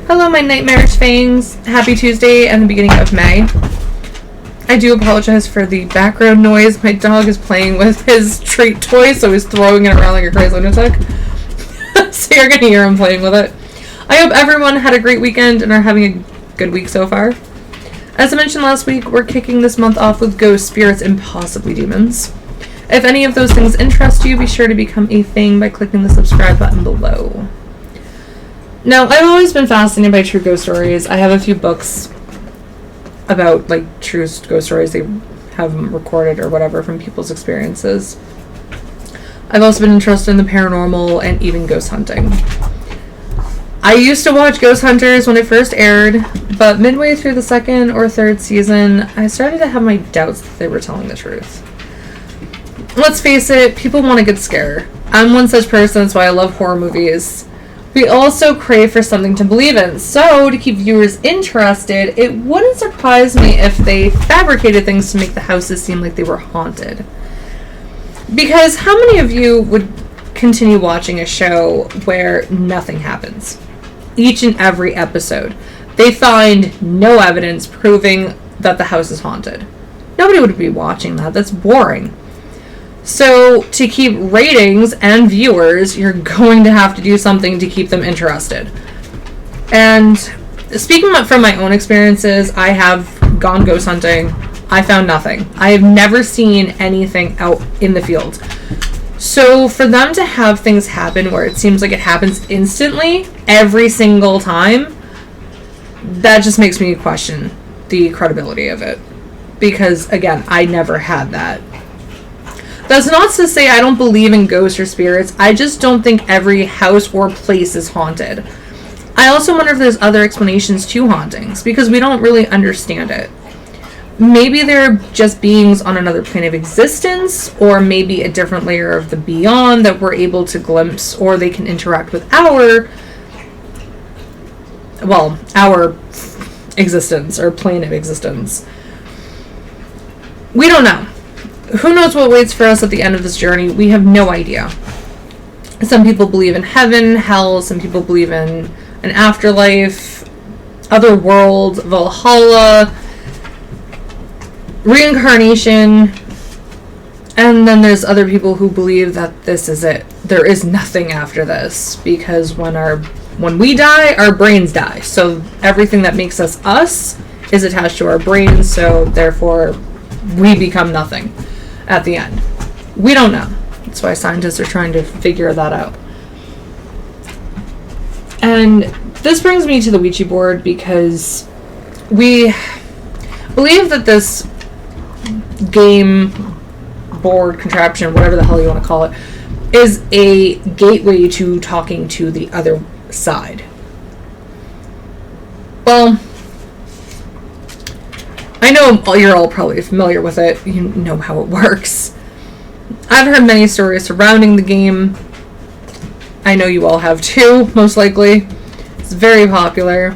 Hello, my nightmarish fangs. Happy Tuesday and the beginning of May. I do apologize for the background noise. My dog is playing with his treat toy, so he's throwing it around like a crazy lunatic. So you're going to hear him playing with it. I hope everyone had a great weekend and are having a good week so far. As I mentioned last week, we're kicking this month off with ghosts, spirits, and possibly demons. If any of those things interest you, be sure to become a Fang by clicking the subscribe button below. Now, I've always been fascinated by true ghost stories. I have a few books about, true ghost stories. They have them recorded or whatever from people's experiences. I've also been interested in the paranormal and even ghost hunting. I used to watch Ghost Hunters when it first aired, but midway through the second or third season, I started to have my doubts that they were telling the truth. Let's face it, people want a good scare. I'm one such person, that's why I love horror movies. We also crave for something to believe in, so to keep viewers interested, it wouldn't surprise me if they fabricated things to make the houses seem like they were haunted. Because how many of you would continue watching a show where nothing happens? Each and every episode, they find no evidence proving that the house is haunted. Nobody would be watching that. That's boring. So, to keep ratings and viewers, you're going to have to do something to keep them interested. And speaking from my own experiences, I have gone ghost hunting. I found nothing. I have never seen anything out in the field. So, for them to have things happen where it seems like it happens instantly, every single time, that just makes me question the credibility of it. Because, again, I never had that. That's not to say I don't believe in ghosts or spirits. I just don't think every house or place is haunted. I also wonder if there's other explanations to hauntings, because we don't really understand it. Maybe they're just beings on another plane of existence, or maybe a different layer of the beyond that we're able to glimpse, or they can interact with our existence, or plane of existence. We don't know. Who knows what waits for us at the end of this journey? We have no idea. Some people believe in heaven, hell, some people believe in an afterlife, other worlds, Valhalla, reincarnation, and then there's other people who believe that this is it. There is nothing after this, because when we die, our brains die. So everything that makes us us is attached to our brains, so therefore we become nothing at the end. We don't know. That's why scientists are trying to figure that out. And this brings me to the Ouija board, because we believe that this game board contraption, whatever the hell you want to call it, is a gateway to talking to the other side. Well, I know you're all probably familiar with it. You know how it works. I've heard many stories surrounding the game. I know you all have too, most likely. It's very popular.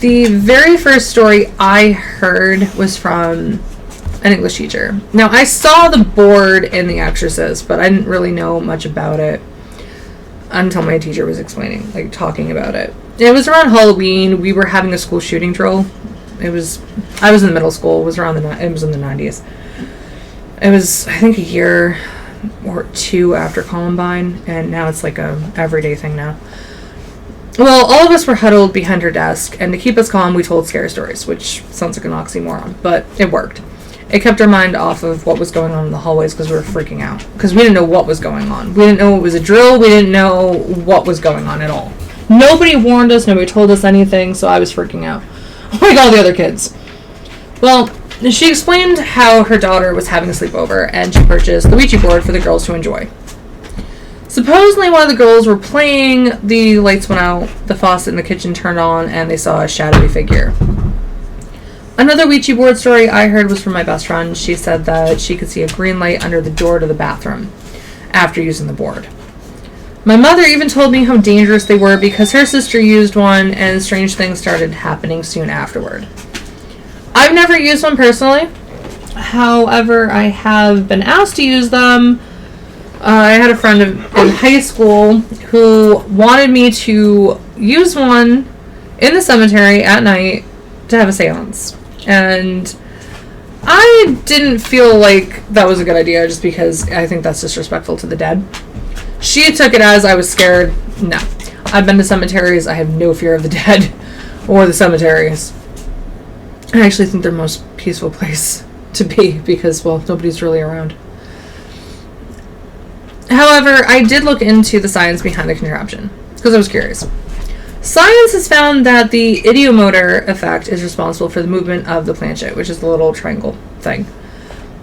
The very first story I heard was from an English teacher. Now, I saw the board in The Exorcist, but I didn't really know much about it until my teacher was explaining, talking about it. It was around Halloween. We were having a school shooting drill. I was in middle school. It was in the 90s. It was, I think, a year or two after Columbine, and now it's like a everyday thing now. Well, all of us were huddled behind her desk, and to keep us calm, we told scary stories, which sounds like an oxymoron, but it worked. It kept our mind off of what was going on in the hallways, because we were freaking out, because we didn't know what was going on. We didn't know it was a drill. We didn't know what was going on at all. Nobody warned us. Nobody told us anything, so I was freaking out, like all the other kids. Well, she explained how her daughter was having a sleepover, and she purchased the Ouija board for the girls to enjoy. Supposedly, while the girls were playing, the lights went out, the faucet in the kitchen turned on, and they saw a shadowy figure. Another Ouija board story I heard was from my best friend. She said that she could see a green light under the door to the bathroom after using the board. My mother even told me how dangerous they were, because her sister used one and strange things started happening soon afterward. I've never used one personally. However, I have been asked to use them. I had a friend in high school who wanted me to use one in the cemetery at night to have a seance. And I didn't feel like that was a good idea just because I think that's disrespectful to the dead. She took it as I was scared. No. I've been to cemeteries. I have no fear of the dead or the cemeteries. I actually think they're the most peaceful place to be because, well, nobody's really around. However, I did look into the science behind the contraption because I was curious. Science has found that the ideomotor effect is responsible for the movement of the planchette, which is the little triangle thing.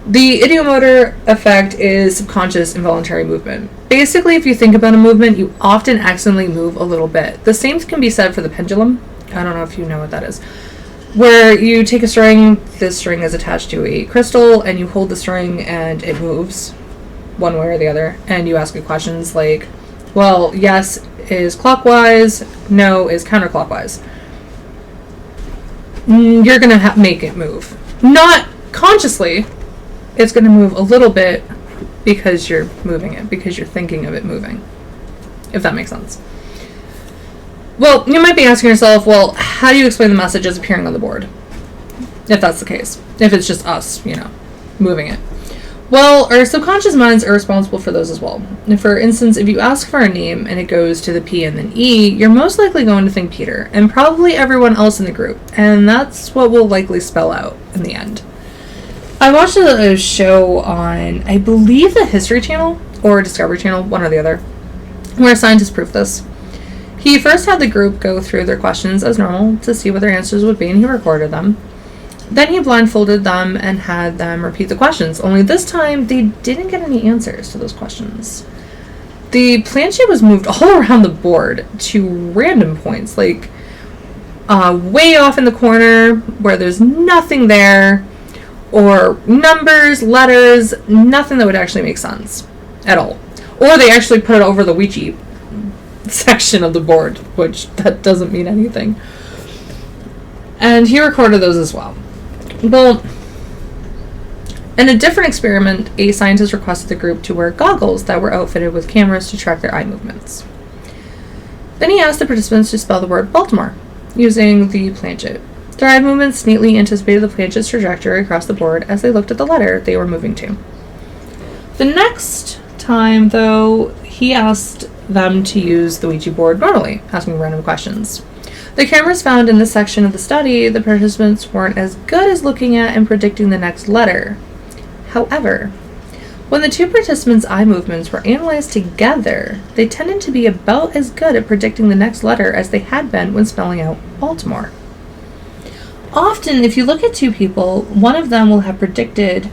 The ideomotor effect is subconscious involuntary movement. Basically, if you think about a movement, you often accidentally move a little bit. The same can be said for the pendulum. I don't know if you know what that is. Where you take a string, this string is attached to a crystal, and you hold the string and it moves one way or the other. And you ask it questions like, well, yes is clockwise, no is counterclockwise. You're going to make it move. Not consciously. It's going to move a little bit because you're moving it, because you're thinking of it moving. If that makes sense. Well, you might be asking yourself, well, how do you explain the messages appearing on the board? If that's the case. If it's just us, moving it. Well, our subconscious minds are responsible for those as well. For instance, if you ask for a name and it goes to the P and then E, you're most likely going to think Peter, and probably everyone else in the group, and that's what will likely spell out in the end. I watched a show on, I believe, the History Channel, or Discovery Channel, one or the other, where scientists prove this. He first had the group go through their questions as normal to see what their answers would be, and he recorded them. Then he blindfolded them and had them repeat the questions, only this time they didn't get any answers to those questions. The planchette was moved all around the board to random points, like way off in the corner where there's nothing there, or numbers, letters, nothing that would actually make sense at all. Or they actually put it over the Ouija section of the board, which that doesn't mean anything. And he recorded those as well. Well, in a different experiment, a scientist requested the group to wear goggles that were outfitted with cameras to track their eye movements. Then he asked the participants to spell the word Baltimore using the planchette. Their eye movements neatly anticipated the planchette's trajectory across the board as they looked at the letter they were moving to. The next time, though, he asked them to use the Ouija board normally, asking random questions. The cameras found in this section of the study, the participants weren't as good as looking at and predicting the next letter. However, when the two participants' eye movements were analyzed together, they tended to be about as good at predicting the next letter as they had been when spelling out Baltimore. Often, if you look at two people, one of them will have predicted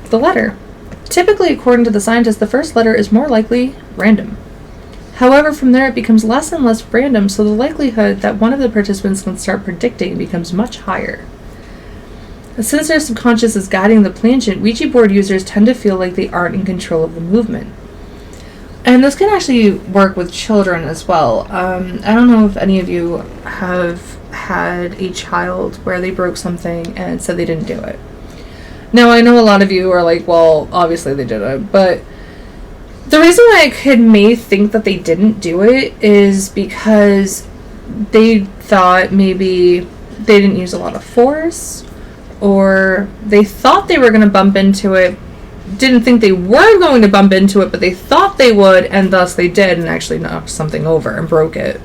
the letter. Typically, according to the scientists, the first letter is more likely random. However, from there it becomes less and less random, so the likelihood that one of the participants can start predicting becomes much higher. Since their subconscious is guiding the planchette, Ouija board users tend to feel like they aren't in control of the movement. And this can actually work with children as well. I don't know if any of you have had a child where they broke something and said they didn't do it. Now, I know a lot of you are like, well, obviously they did it, but the reason why I may think that they didn't do it is because they thought maybe they didn't use a lot of force, or they thought they were going to bump into it, didn't think they were going to bump into it, but they thought they would, and thus they did and actually knocked something over and broke it.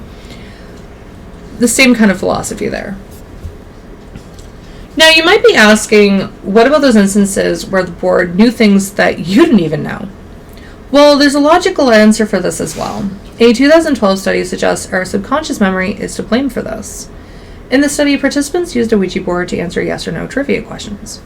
The same kind of philosophy there. Now, you might be asking, what about those instances where the board knew things that you didn't even know? Well, there's a logical answer for this as well. A 2012 study suggests our subconscious memory is to blame for this. In the study, participants used a Ouija board to answer yes or no trivia questions.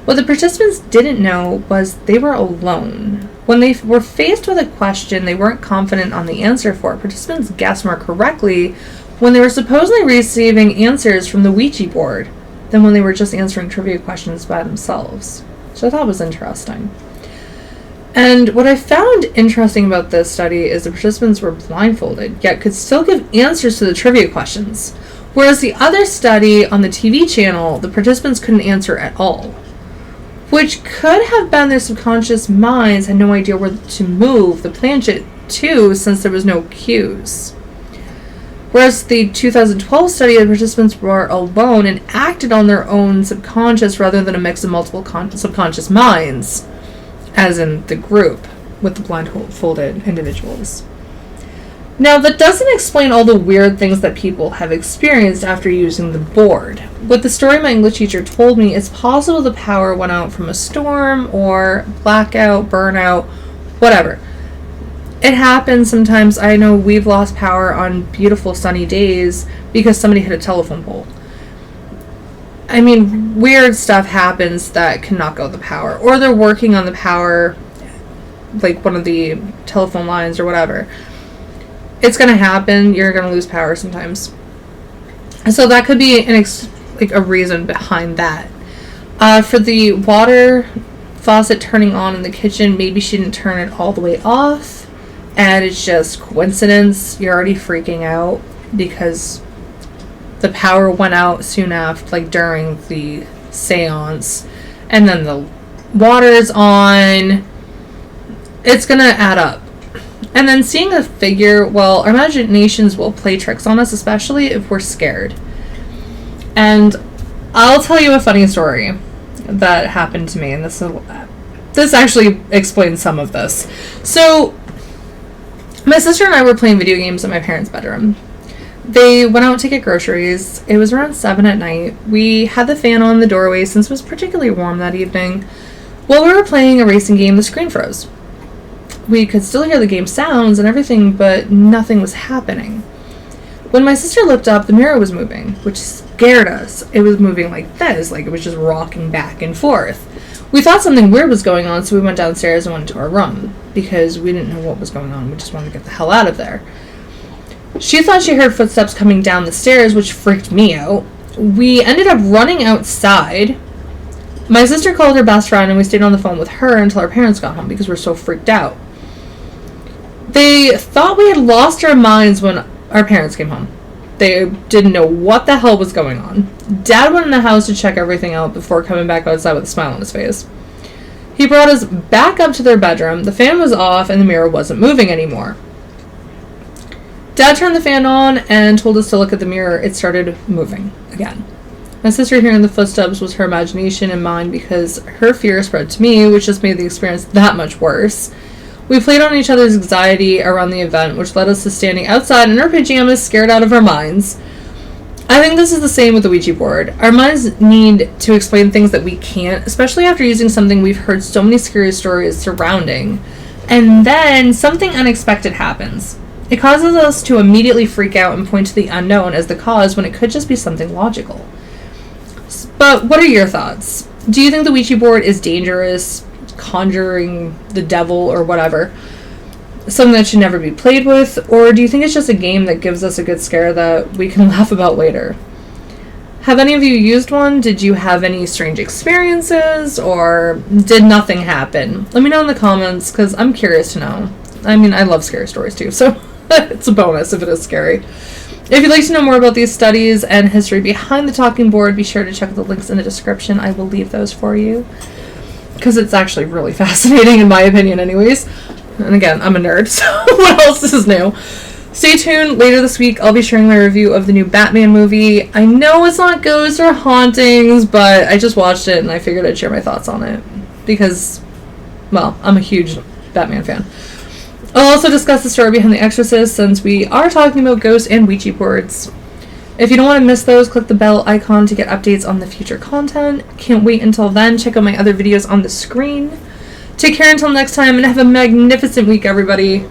What the participants didn't know was they were alone. When they were faced with a question they weren't confident on the answer for, participants guessed more correctly when they were supposedly receiving answers from the Ouija board than when they were just answering trivia questions by themselves, which I thought was interesting. And what I found interesting about this study is the participants were blindfolded, yet could still give answers to the trivia questions. Whereas the other study on the TV channel, the participants couldn't answer at all. Which could have been their subconscious minds had no idea where to move the planchette to, since there was no cues. Whereas the 2012 study, the participants were alone and acted on their own subconscious rather than a mix of multiple subconscious minds, as in the group with the blindfolded individuals. Now, that doesn't explain all the weird things that people have experienced after using the board. With the story my English teacher told me, it's possible the power went out from a storm or blackout, burnout, whatever. It happens sometimes. I know we've lost power on beautiful sunny days because somebody hit a telephone pole. I mean, weird stuff happens that can knock out the power. Or they're working on the power, like one of the telephone lines or whatever. It's going to happen. You're going to lose power sometimes. So that could be a reason behind that. For the water faucet turning on in the kitchen, maybe she didn't turn it all the way off. And it's just coincidence. You're already freaking out because the power went out soon after, like during the seance. And then the water's on. It's going to add up. And then seeing a figure, well, our imaginations will play tricks on us, especially if we're scared. And I'll tell you a funny story that happened to me, and this actually explains some of this. So, my sister and I were playing video games in my parents' bedroom. They went out to get groceries. It was around 7 at night. We had the fan on in the doorway since it was particularly warm that evening. While we were playing a racing game, the screen froze. We could still hear the game sounds and everything, but nothing was happening. When my sister looked up, the mirror was moving, which scared us. It was moving like this, like it was just rocking back and forth. We thought something weird was going on, so we went downstairs and went into our room, because we didn't know what was going on. We just wanted to get the hell out of there. She thought she heard footsteps coming down the stairs, which freaked me out. We ended up running outside. My sister called her best friend, and we stayed on the phone with her until our parents got home, because we were so freaked out. They thought we had lost our minds when our parents came home. They didn't know what the hell was going on. Dad went in the house to check everything out before coming back outside with a smile on his face. He brought us back up to their bedroom. The fan was off and the mirror wasn't moving anymore. Dad turned the fan on and told us to look at the mirror. It started moving again. My sister hearing the footsteps was her imagination and mine because her fear spread to me, which just made the experience that much worse. We played on each other's anxiety around the event, which led us to standing outside in our pajamas, scared out of our minds. I think this is the same with the Ouija board. Our minds need to explain things that we can't, especially after using something we've heard so many scary stories surrounding. And then something unexpected happens. It causes us to immediately freak out and point to the unknown as the cause when it could just be something logical. But what are your thoughts? Do you think the Ouija board is dangerous, conjuring the devil or whatever, something that should never be played with, or do you think it's just a game that gives us a good scare that we can laugh about later? Have any of you used one? Did you have any strange experiences, or did nothing happen? Let me know in the comments, because I'm curious to know. I mean, I love scary stories too, so it's a bonus if it is scary. If you'd like to know more about these studies and history behind the talking board, be sure to check the links in the description. I will leave those for you, because it's actually really fascinating in my opinion anyways. And again, I'm a nerd, so what else is new? Stay tuned. Later this week, I'll be sharing my review of the new Batman movie. I know it's not ghosts or hauntings, but I just watched it and I figured I'd share my thoughts on it. Because, well, I'm a huge Batman fan. I'll also discuss the story behind The Exorcist, since we are talking about ghosts and Ouija boards. If you don't want to miss those, click the bell icon to get updates on the future content. Can't wait until then. Check out my other videos on the screen. Take care until next time, and have a magnificent week, everybody.